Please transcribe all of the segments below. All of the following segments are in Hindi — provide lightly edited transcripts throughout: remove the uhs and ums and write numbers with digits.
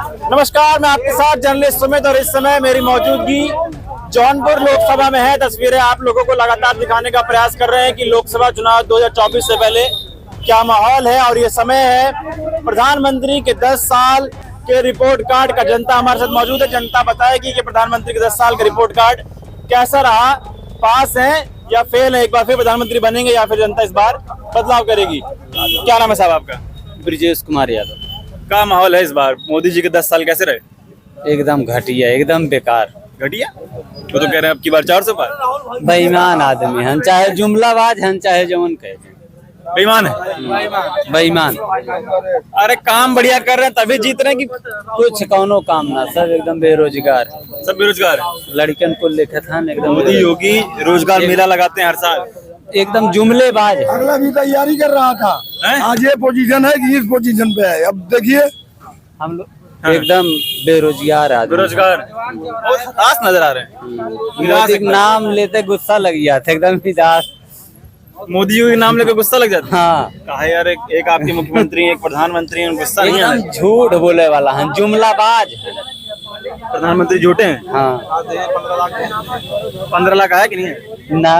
नमस्कार, मैं आपके साथ जर्नलिस्ट सुमित और इस समय मेरी मौजूदगी जौनपुर लोकसभा में है। तस्वीरें आप लोगों को लगातार दिखाने का प्रयास कर रहे हैं कि लोकसभा चुनाव 2024 से पहले क्या माहौल है। और ये समय है प्रधानमंत्री के 10 साल के रिपोर्ट कार्ड का। जनता हमारे साथ मौजूद है, जनता बताएगी कि प्रधानमंत्री के 10 साल का रिपोर्ट कार्ड कैसा रहा, पास है या फेल है, एक बार फिर प्रधानमंत्री बनेंगे या फिर जनता इस बार बदलाव करेगी। क्या नाम है साहब आपका? ब्रिजेश कुमार यादव। क्या माहौल है इस बार? मोदी जी के 10 साल कैसे रहे? एकदम घटिया, एकदम बेकार, घटिया। वो तो कह रहे हैं अब की बार 400 पार। बेईमान आदमी हन, चाहे जुमलाबाज हन चाहे जवन कहे बेईमान है, बेईमान। अरे काम बढ़िया कर रहे हैं तभी जीत रहे हैं कि कुछ कौनो काम ना, सब एकदम बेरोजगार, सब बेरोजगार है? लड़कन को लेखत हन एकदम। मोदी योगी रोजगार मेला लगाते हैं हर साल, एकदम जुमलेबाज है। अगला भी तैयारी कर रहा था। आज ये पोजीशन है कि इस पोजीशन पे है। अब देखिए हम लोग एकदम बेरोजगार आदमी, बेरोजगार हताश नजर आ रहे हैं। मोदी के नाम लेते गुस्सा लग जाते, एकदम मिजाज। मोदी योगी नाम लेकर गुस्सा लग जाता है। हाँ, कहा यार एक आपके मुख्यमंत्री एक प्रधानमंत्री हैं, गुस्सा नहीं है। एकदम झूठ बोले वाला हन, जुमलाबाज है। प्रधानमंत्री झूठे हैं। हाँ 15 लाख आया कि नहीं है? ना,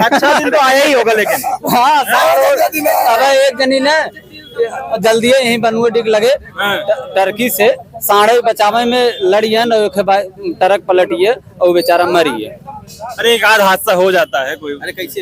अच्छा दिन तो आया ही होगा लेकिन। हाँ अबे एक जनी ने जल्दी यही बनवे डिग लगे टर्की से साढ़े बचावे में लड़िए न, ट्रक पलटिए और बेचारा मरिए। अरे एक आध हादसा हो जाता है कोई। अरे कैसे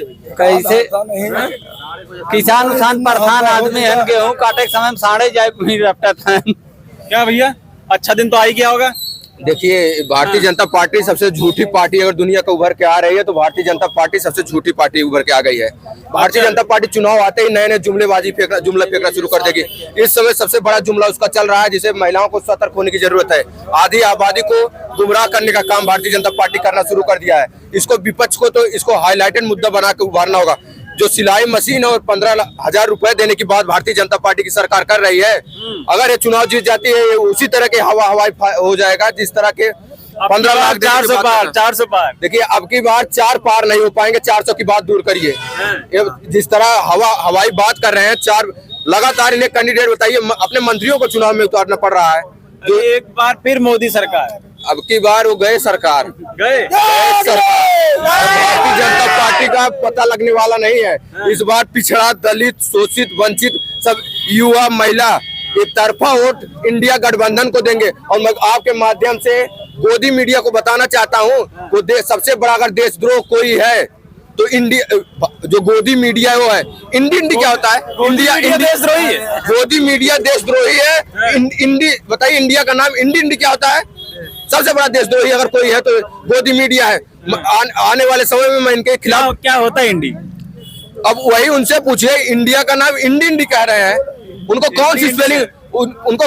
किसान उसान प्रधान आदमी है, गेहूँ काटे के समय में साढ़े जाए रपटा था। क्या भैया, अच्छा दिन तो आ ही गया होगा। देखिए, भारतीय जनता पार्टी सबसे झूठी पार्टी अगर दुनिया को उभर के आ रही है तो भारतीय जनता पार्टी सबसे झूठी पार्टी उभर के आ गई है। भारतीय जनता पार्टी चुनाव आते ही नए नए जुमला फेंकना शुरू कर देगी। इस समय सबसे बड़ा जुमला उसका चल रहा है जिसे महिलाओं को सतर्क होने की जरूरत है। आधी आबादी को गुमराह करने का काम भारतीय जनता पार्टी करना शुरू कर दिया है। इसको विपक्ष को तो इसको हाईलाइटेड मुद्दा बना के उभारना होगा। जो सिलाई मशीन और 15,000 रुपए देने की बात भारतीय जनता पार्टी की सरकार कर रही है, अगर ये चुनाव जीत जाती है ये उसी तरह के हवाई हो जाएगा जिस तरह के 15 लाख 400 पार। देखिए, अब की बार 4 पार नहीं हो पाएंगे, 400 की बात दूर करिए। जिस तरह हवाई बात कर रहे हैं, 4 लगातार इन्हें कैंडिडेट बताइए, अपने मंत्रियों को चुनाव में उतारना पड़ रहा है। तो एक बार फिर मोदी सरकार, अब की बार वो गए सरकार गए भारतीय जनता पार्टी का पता लगने वाला नहीं है। इस बार पिछड़ा, दलित, शोषित, वंचित सब युवा, महिला एक तरफा वोट इंडिया गठबंधन को देंगे। और मैं आपके माध्यम से गोदी मीडिया को बताना चाहता हूँ, वो सबसे बड़ा अगर देशद्रोह कोई है तो इंडिया, जो गोदी मीडिया है वो है। इंडी क्या होता है? इंडिया देशद्रोही है। गोदी मीडिया देशद्रोही है। इंडी बताइए, इंडिया का नाम इंडी क्या होता है? सबसे बड़ा देशद्रोही अगर कोई है तो गोदी मीडिया है। आने वाले समय में मैं इनके खिलाफ। क्या होता है इंडी? अब वही उनसे पूछिए, इंडिया का नाम इंडी कह रहे हैं, उनको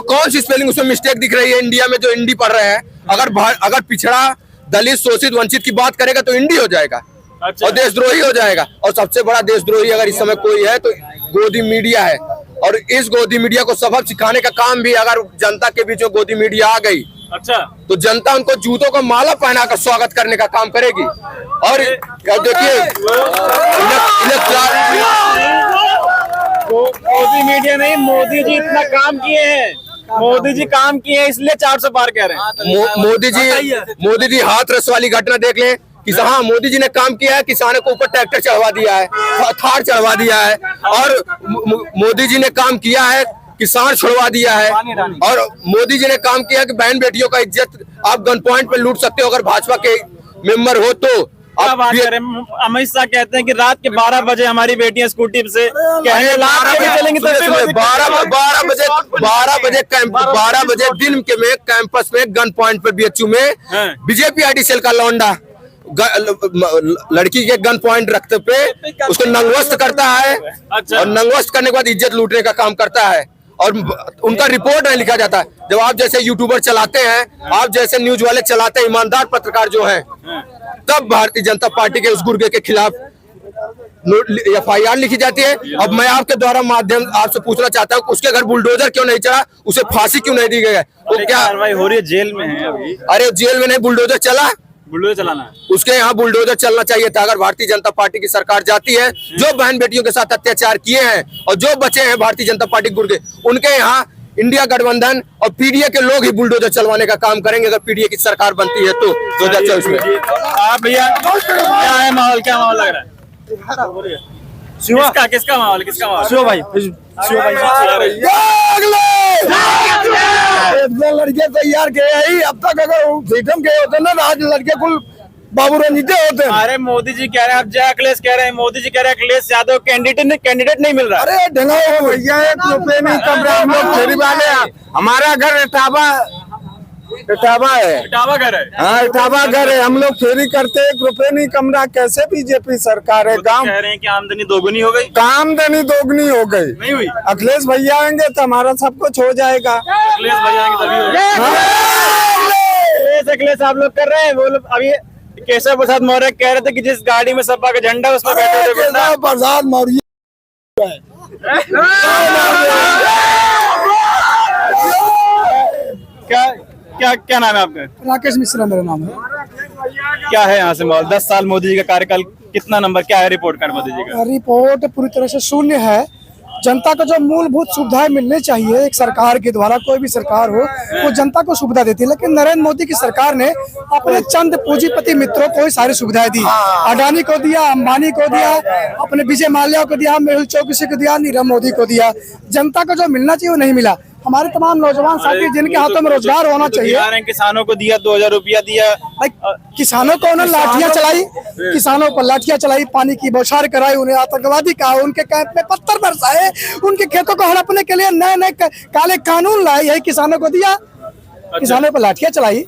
कौन सी स्पेलिंग उसमें मिस्टेक दिख रही है इंडिया में जो इंडी पढ़ रहे हैं? अगर पिछड़ा, दलित, शोषित, वंचित की बात करेगा तो इंडी हो जाएगा। अच्छा। और देशद्रोही हो जाएगा। और सबसे बड़ा देशद्रोही अगर इस समय कोई है तो गोदी मीडिया है। और इस गोदी मीडिया को सबक सिखाने का काम भी अगर जनता के बीच में गोदी मीडिया आ गई, अच्छा, तो जनता उनको जूतों को माला पहनाकर स्वागत करने का काम करेगी। और देखिए, मोदी मीडिया नहीं, मोदी जी इतना काम किए हैं, मोदी जी काम किए हैं इसलिए 400 पार कह रहे हैं। मोदी जी हाथरस वाली घटना देख ले। हाँ, मोदी जी ने काम किया है, किसानों को ऊपर ट्रैक्टर चढ़वा दिया है, थार चढ़वा दिया है। और मोदी जी ने काम किया है, किसान छुड़वा दिया है। और मोदी जी ने काम किया कि बहन बेटियों का इज्जत आप गन पॉइंट पे लूट सकते हो अगर भाजपा के मेंबर हो तो। अमित शाह कहते हैं कि रात के 12 बजे हमारी बेटियां स्कूटी से चलेंगी तो 12 बजे दिन के में कैंपस में गन पॉइंट पे बीएचयू में बीजेपी आईटी सेल का लौंडा लड़की के गन पॉइंट रखते पे उसको नंगवस्त करता है। अच्छा। और नंगवस्त करने के बाद इज्जत लूटने का काम करता है। और उनका रिपोर्ट नहीं लिखा जाता। जब आप जैसे यूट्यूबर चलाते हैं, आप जैसे न्यूज वाले चलाते हैं, ईमानदार पत्रकार जो हैं, तब भारतीय जनता पार्टी के उस गुर्गे के खिलाफ FIR लिखी जाती है। अब मैं आपके द्वारा माध्यम आपसे पूछना चाहता हूँ, उसके घर बुलडोजर क्यों नहीं चला, उसे फांसी क्यों नहीं दी गई है? वो क्या कार्रवाई हो रही है? जेल में है अभी। अरे जेल में नहीं, बुलडोजर चला, बुलडोजर चलाना, उसके यहाँ बुलडोजर चलना चाहिए था। अगर भारतीय जनता पार्टी की सरकार जाती है, जो बहन बेटियों के साथ अत्याचार किए हैं और जो बचे हैं भारतीय जनता पार्टी गुर्गे, उनके यहाँ इंडिया गठबंधन और पीडीए के लोग ही बुलडोजर चलवाने का काम करेंगे अगर पीडीए की सरकार बनती है तो 2024 में। आप भैया क्या है माहौल, क्या माहौल लग रहा है? किसका माहौल, किसका माहौल? शिव भाई लड़के तैयार किए ही, अब तक अगर सीटम के होते ना आज लड़के कुल बाबू रणजीत होते हैं। अरे मोदी जी कह रहे हैं, अब जय अखिलेश कह रहे हैं, मोदी जी कह रहे हैं अखिलेश यादव कैंडिडेट नहीं मिल रहा। अरे ढंगा हो भैया, एक रुपये नहीं कमरा, हम लोग फेरी वाले हैं। हमारा घर इटावा है, इटावा घर है। हाँ इटावा घर है, हम लोग फेरी करते, 1 रुपये नहीं कमरा। कैसे बीजेपी सरकार है? काम कह रहे हैं कि आमदनी दोगुनी हो गई, आमदनी दोगुनी हो गई। नहीं हुई। अखिलेश भैया आएंगे तो हमारा सब कुछ हो जाएगा। अखिलेश भैया आएंगे तभी होगा। अखिलेश आप लोग कर रहे हैं, वो लोग अभी केशव प्रसाद मौर्य कह रहे थे कि जिस गाड़ी में सपा का झंडा उसमें बैठे थे। केशव प्रसाद मौर्य क्या नाम है आपका? राकेश मिश्रा मेरा नाम है। क्या है यहाँ से माहौल? 10 साल मोदी जी का कार्यकाल, कितना नंबर, क्या है रिपोर्ट कार्ड मोदी जी का? रिपोर्ट पूरी तरह से शून्य है। जनता को जो मूलभूत सुविधाएं मिलनी चाहिए एक सरकार के द्वारा, कोई भी सरकार हो वो जनता को सुविधा देती है, लेकिन नरेंद्र मोदी की सरकार ने अपने चंद पूंजीपति मित्रों को ही सारी सुविधाएं दी। अडानी को दिया, अंबानी को दिया, अपने विजय माल्या को दिया, मेहुल चौकसी को दिया, नीरव मोदी को दिया। जनता को जो मिलना चाहिए वो नहीं मिला। हमारे तमाम नौजवान साथी जिनके हाथों में रोजगार होना चाहिए, किसानों को दिया 2000 रुपया दिया। किसानों को उन्होंने लाठियां चलाई, किसानों पर लाठियां चलाई, पानी की बौछार कराई, उन्हें आतंकवादी कहा, उनके कैंप में पत्थर बरसाए, उनके खेतों को हड़पने के लिए नए नए काले कानून लाए, यही किसानों को दिया। किसानों पर लाठियां चलाई,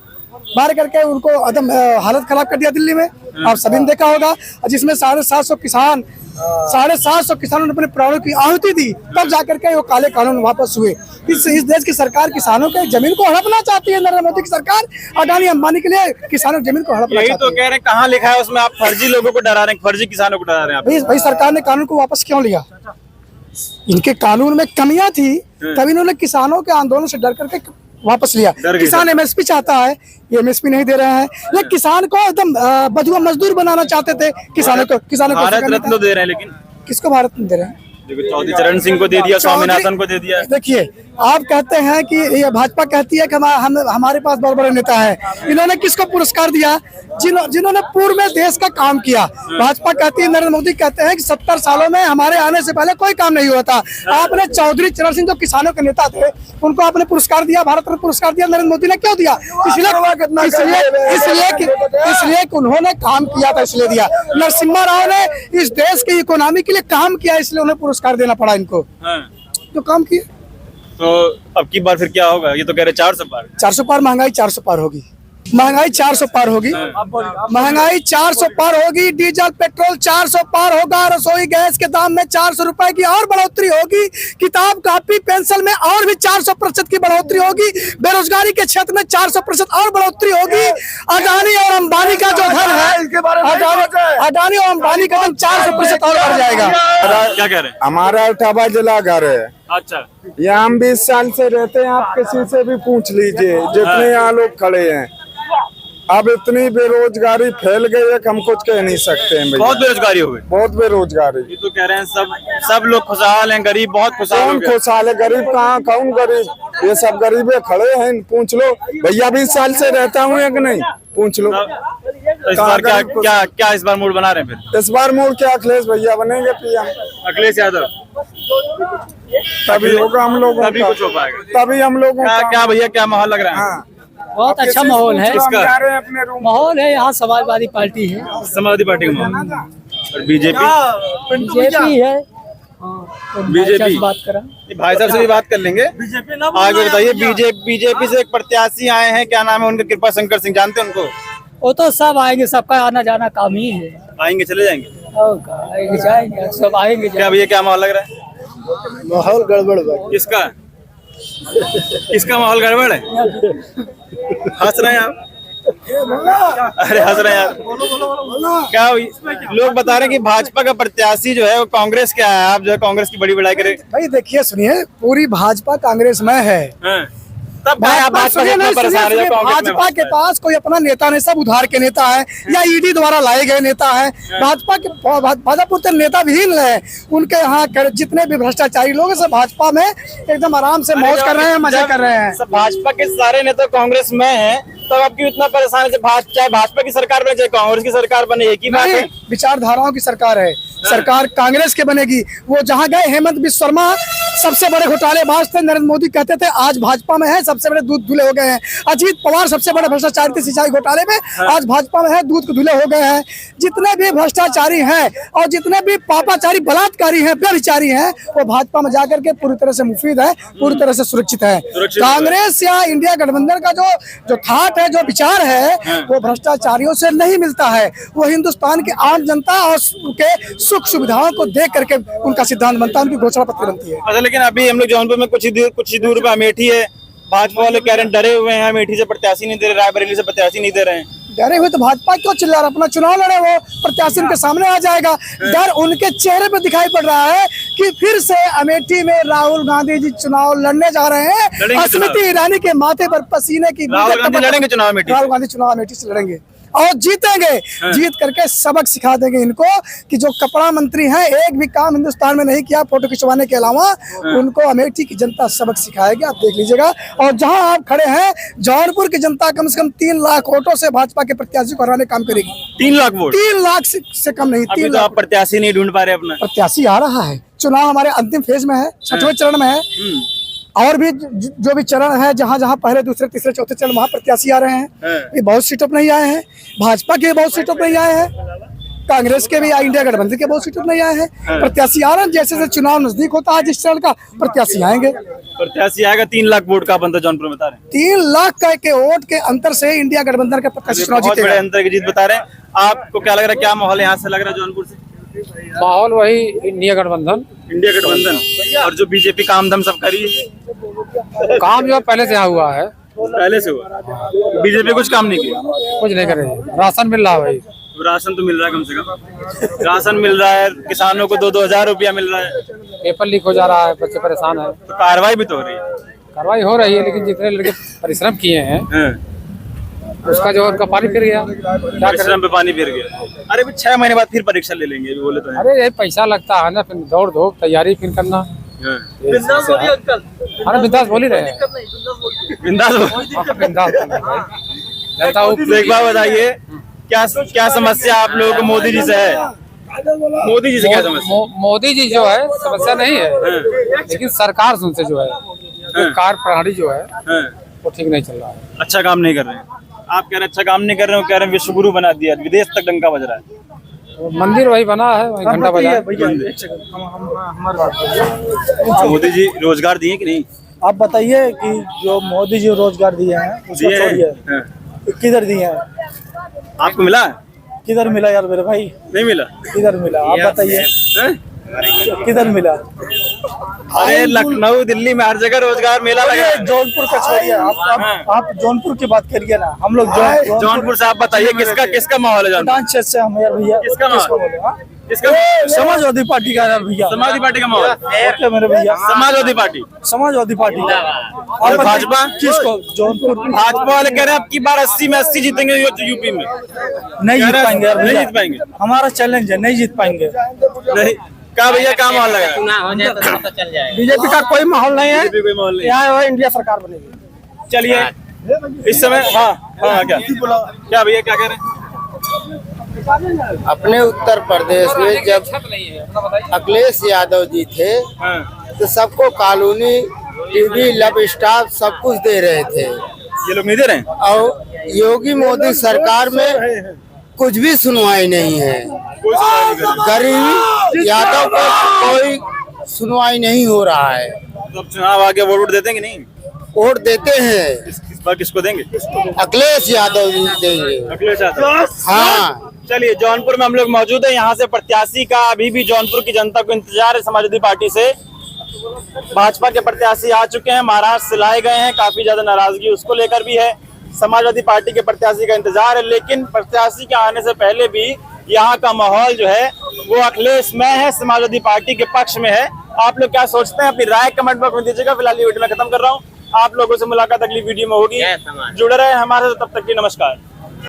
मार करके उनको एकदम हालत खराब कर दिया दिल्ली में। आप सभी ने देखा होगा, जिसमें 750 किसानों ने अपने प्राणों की आहुति दी, तब जाकर के वो काले कानून वापस हुए। इस देश की सरकार किसानों के जमीन को हड़पना चाहती है। नरेंद्र मोदी की सरकार अडानी अंबानी के लिए किसानों की जमीन को हड़पना चाहती है। तो कह रहे हैं, कहाँ लिखा है उसमें? आप फर्जी लोगों को डरा रहे हैं, फर्जी किसानों को डरा रहे हैं। भाई सरकार ने कानून को वापस क्यों लिया? इनके कानून में कमियां थी, तभी इन्होंने किसानों के आंदोलन से डर करके वापस लिया। किसान एमएसपी चाहता है, ये एमएसपी नहीं दे रहे हैं। ये किसान को एकदम बधुआ मजदूर बनाना चाहते थे। किसानों को भारत रत्न दे रहे हैं, लेकिन किसको भारत रत्न दे रहे हैं? चौधरी चरण सिंह को दे दिया, स्वामीनाथन को दे दिया। देखिए, आप कहते हैं कि ये भाजपा कहती है कि हमारे पास बड़े बड़े नेता है। इन्होंने किसको पुरस्कार दिया? जिन्होंने पूर्व में देश का काम किया। भाजपा कहती है, नरेंद्र मोदी कहते हैं कि 70 सालों में हमारे आने से पहले कोई काम नहीं हुआ था। आपने चौधरी चरण सिंह जो किसानों के नेता थे, उनको आपने पुरस्कार दिया, भारत रत्न पुरस्कार दिया। नरेंद्र मोदी ने क्यों दिया? इसलिए कि उन्होंने काम किया था, इसलिए दिया। नरसिम्हा राव ने इस देश की इकोनॉमी के लिए काम किया, इसलिए उन्हें पुरस्कार देना पड़ा इनको। जो काम किया। तो अब की बार फिर क्या होगा? ये तो कह रहे 400 पार। 400 पार, महंगाई 400 पार होगी। महंगाई 400 पार होगी। महंगाई 400 पार होगी। डीजल पेट्रोल 400 पार होगा। रसोई गैस के दाम में 400 रुपए की और बढ़ोतरी होगी। किताब कॉपी पेंसिल में और भी 400% की बढ़ोतरी होगी। बेरोजगारी के क्षेत्र में 400% और बढ़ोतरी होगी। अडानी और अंबानी का जो धन है, अडानी और अंबानी का धन 400% और बढ़ जाएगा। क्या कह रहे हैं? हमारा इटावा जिला घर है। अच्छा, यहाँ हम 20 साल से रहते हैं। आप किसी से भी पूछ लीजिए, जितने यहाँ लोग खड़े हैं। अब इतनी बेरोजगारी फैल गई है कि हम कुछ कह नहीं सकते हैं। बहुत बेरोजगारी हो गई, बहुत बेरोजगारी। ये तो कह रहे हैं सब लोग खुशहाल हैं, गरीब बहुत खुशहाल हो गए। खुशहाल है? गरीब कहाँ? कौन गरीब? ये सब गरीबे खड़े हैं। पूछ लो भैया, 20 साल से रहता हूँ या कि नहीं, पूछ लो। तो इस बार क्या इस बार मूड बना रहे हैं? फिर इस बार मूड क्या? अखिलेश भैया बनेंगे पीएम, अखिलेश यादव। तभी होगा हम लोग, तभी कुछ हो पाएगा, तभी हम लोग। क्या भैया, क्या माहौल लग रहा है? बहुत अच्छा माहौल है। माहौल है यहाँ, समाजवादी पार्टी है, समाजवादी पार्टी का माहौल। और बीजेपी है। बीजेपी बात करा, भाई साहब से भी बात कर लेंगे। आगे बताइए, बीजेपी से एक प्रत्याशी आए हैं, क्या नाम है उनका? कृपा शंकर सिंह, जानते हैं उनको? वो तो सब आएंगे, सबका आना जाना काम ही है। आएंगे चले जाएंगे, आएंगे जाएंगे, सब आएंगे। क्या भैया, क्या माहौल लग रहा है? माहौल गड़बड़ है। किसका माहौल गड़बड़ है? हंस रहे हैं आप? अरे हंस रहे हैं यार। क्या लोग बता रहे हैं कि भाजपा का प्रत्याशी जो है वो कांग्रेस के आया है। आप जो है कांग्रेस की बड़ी बड़ाई करे। भाई देखिए, सुनिए, पूरी भाजपा कांग्रेस में है। तब भाजपा भाजपा से इतना परेशान है जब कांग्रेस में भाजपा के पास कोई अपना नेता नहीं, सब उधार के नेता है या ईडी द्वारा लाए गए नेता है। भाजपा के भाजपा नेता विहीन है। उनके यहाँ जितने भी भ्रष्टाचारी लोग हैं सब भाजपा में एकदम आराम से मौज कर रहे हैं, मजे कर रहे हैं। सब भाजपा के सारे नेता कांग्रेस में हैं, तब अब क्यों इतना परेशान है? चाहे भाजपा की सरकार बने चाहे कांग्रेस की सरकार बने, एक ही बात है। विचारधाराओं की सरकार है, सरकार कांग्रेस के बनेगी। वो जहां गए, हेमंत बिस्व शर्मा सबसे बड़े घोटालेबाज थे, नरेंद्र मोदी कहते थे, आज भाजपा में है, सबसे बड़े दूध धुले हो गए हैं। अजीत पवार सबसे बड़े भ्रष्टाचारी थे सिंचाई घोटाले में, आज भाजपा में है, दूध को धुले हो गए हैं। जितने भी भ्रष्टाचारी हैं और जितने भी पापाचारी बलात्कारी हैं, व्यभिचारी हैं, वो भाजपा में जाकर के पूरी तरह से मुफीद है, पूरी तरह से सुरक्षित है। कांग्रेस या इंडिया गठबंधन का जो थाट है, जो विचार है, वो भ्रष्टाचारियों से नहीं मिलता है। वो हिंदुस्तान की आम जनता और के सुख सुविधाओं को देख करके उनका सिद्धांत बनता है, उनकी घोषणा पत्र बनती है। अच्छा, लेकिन अभी हम लोग जौनपुर में कुछ ही दूर पे अमेठी है, भाजपा वाले कह रहे हैं डरे हुए हैं, अमेठी से प्रत्याशी नहीं दे रहे, रायबरेली से प्रत्याशी नहीं दे रहे हैं। डरे हुए तो भाजपा क्यों चिल्ला रहा? अपना चुनाव लड़े, वो प्रत्याशी उनके सामने आ जाएगा। डर उनके चेहरे पे दिखाई पड़ रहा है कि फिर से अमेठी में राहुल गांधी जी चुनाव लड़ने जा रहे हैं। स्मृति ईरानी के माथे पर पसीने की राहुल गांधी लड़ेंगे चुनाव अमेठी, राहुल गांधी चुनाव अमेठी से लड़ेंगे और जीतेंगे। जीत करके सबक सिखा देंगे इनको कि जो कपड़ा मंत्री हैं, एक भी काम हिंदुस्तान में नहीं किया फोटो खिंचवाने के अलावा, उनको अमेठी की जनता सबक सिखाएगी। आप देख लीजिएगा। और जहां आप खड़े हैं, जौनपुर की जनता कम से कम 3 लाख वोटों से भाजपा के प्रत्याशी को हराने काम करेगी। 3 लाख वोट? 3 लाख से कम नहीं, 3 तो लाख। आप प्रत्याशी नहीं ढूंढ पा रहे अपना? प्रत्याशी आ रहा है, चुनाव हमारे अंतिम फेज में है, 6वें चरण में है। और भी जो भी चरण है, जहां जहां पहले, दूसरे, तीसरे, चौथे चरण, वहां प्रत्याशी आ रहे हैं। ये बहुत सीटों पर नहीं आए हैं, भाजपा के बहुत सीटों पर नहीं आए हैं, कांग्रेस के भी, इंडिया गठबंधन के बहुत सीटों पर नहीं आए हैं। प्रत्याशी आ रहे हैं। जैसे जैसे चुनाव नजदीक होता है जिस चरण का, प्रत्याशी आएंगे। प्रत्याशी आएगा। 3 लाख वोट का बनता जौनपुर में बता रहे हैं। 3 लाख के वोट के अंतर से इंडिया गठबंधन का प्रत्याशी चुनाव बहुत बड़े जीतेगा। अंतर की जीत बता रहे हैं। आपको क्या लग रहा है, क्या माहौल यहाँ से लग रहा है जौनपुर से? माहौल वही इंडिया गठबंधन। इंडिया गठबंधन। और जो बीजेपी काम धाम सब करी है, काम जो पहले से यहाँ हुआ है, पहले से हुआ। बीजेपी कुछ काम नहीं किया, कुछ नहीं करे। राशन मिल रहा है भाई, राशन तो मिल रहा है, कम से कम राशन मिल रहा है। किसानों को 2-2 हजार रुपया मिल रहा है। पेपर लीक हो जा रहा है, बच्चे परेशान है। तो कार्रवाई भी तो हो रही है। कार्रवाई हो रही है, लेकिन जितने लड़के परिश्रम किए हैं, उसका जो उनका पानी फिर गया। क्या परिश्रम पे पानी फिर गया। अरे 6 महीने बाद फिर परीक्षा ले लेंगे बोले तो है। अरे ये पैसा लगता है ना, फिर दौड़ धूप तैयारी फिर करना। अरे बिंदास बोल ही रहे हैं, बिंदास जनता एक बार बताइए, क्या समस्या आप लोगों को मोदी जी से है? मोदी जी से क्या समस्या? मोदी जी जो है समस्या नहीं है, लेकिन सरकार उनसे जो है, कार्य प्रणाली जो है वो ठीक नहीं चल रहा है। अच्छा काम नहीं कर रहे हैं। आप कह रहे हैं अच्छा काम नहीं कर रहे हो, कह रहे हैं विश्व गुरु बना दिया, विदेश तक डंका बज रहा है। मंदिर वही बना है, वही घंटा बजा है। मोदी जी रोजगार दिए कि नहीं? आप बताइए कि जो मोदी जी रोजगार दिए हैं, उसको छोड़िए, किधर दिए हैं? आपको मिला? किधर मिला यार मेरे भाई? नहीं मिला। किधर मिला? आप बताइए किधर मिला? अरे लखनऊ, दिल्ली में हर जगह रोजगार मेला लगा है। जौनपुर का छोड़िए, आप जौनपुर की बात करिए ना। हम लोग जौनपुर से आप बताइए, किसका माहौल है जौनपुर? क्षेत्र से हम यार भैया। किसका माहौल? किसका? समाजवादी पार्टी का यार भैया। समाजवादी पार्टी का माहौल? ओके मेरे भैया, समाजवादी पार्टी। समाजवादी पार्टी का। और भाजपा किसको? जौनपुर। भाजपा वाले कह रहे हैं अब की बार 80 में 80 जीतेंगे यूपी में। नहीं जीत पाएंगे यार, नहीं जीत पाएंगे। हमारा चैलेंज है, नहीं जीत पाएंगे। नहीं क्या भैया, क्या माहौल लगा? बीजेपी का कोई माहौल नहीं है, कोई माहौल नहीं। यहाँ इंडिया सरकार बनेगी। चलिए इस समय हाँ क्या भैया क्या कह रहे हैं? अपने उत्तर प्रदेश में जब अखिलेश यादव जी थे तो सबको कॉलोनी, टीवी, लब स्टाफ सब कुछ दे रहे थे। ये लोग नहीं दे रहे हैं? और योगी मोदी सरकार में कुछ भी सुनवाई नहीं है। गरीब यादव को कोई सुनवाई नहीं हो रहा है। तो अब चुनाव आगे वोट देते हैं कि नहीं? वोट देते हैं। इस बार किसको देंगे? अखिलेश यादव जी देंगे। अखिलेश यादव। हाँ। चलिए जौनपुर में हम लोग मौजूद है। यहाँ से प्रत्याशी का अभी भी जौनपुर की जनता को इंतजार है। समाजवादी पार्टी से भाजपा के प्रत्याशी आ चुके हैं, महाराष्ट्र से लाए गए हैं। काफी ज्यादा नाराजगी उसको लेकर भी है। समाजवादी पार्टी के प्रत्याशी का इंतजार है, लेकिन प्रत्याशी के आने से पहले भी यहाँ का माहौल जो है वो अखिलेश में है, समाजवादी पार्टी के पक्ष में है। आप लोग क्या सोचते हैं? अपनी राय कमेंट बॉक्स में दीजिएगा। फिलहाल ये वीडियो में खत्म कर रहा हूँ। आप लोगों से मुलाकात अगली वीडियो में होगी। जुड़े रहे हमारे साथ, तब तक के लिए नमस्कार।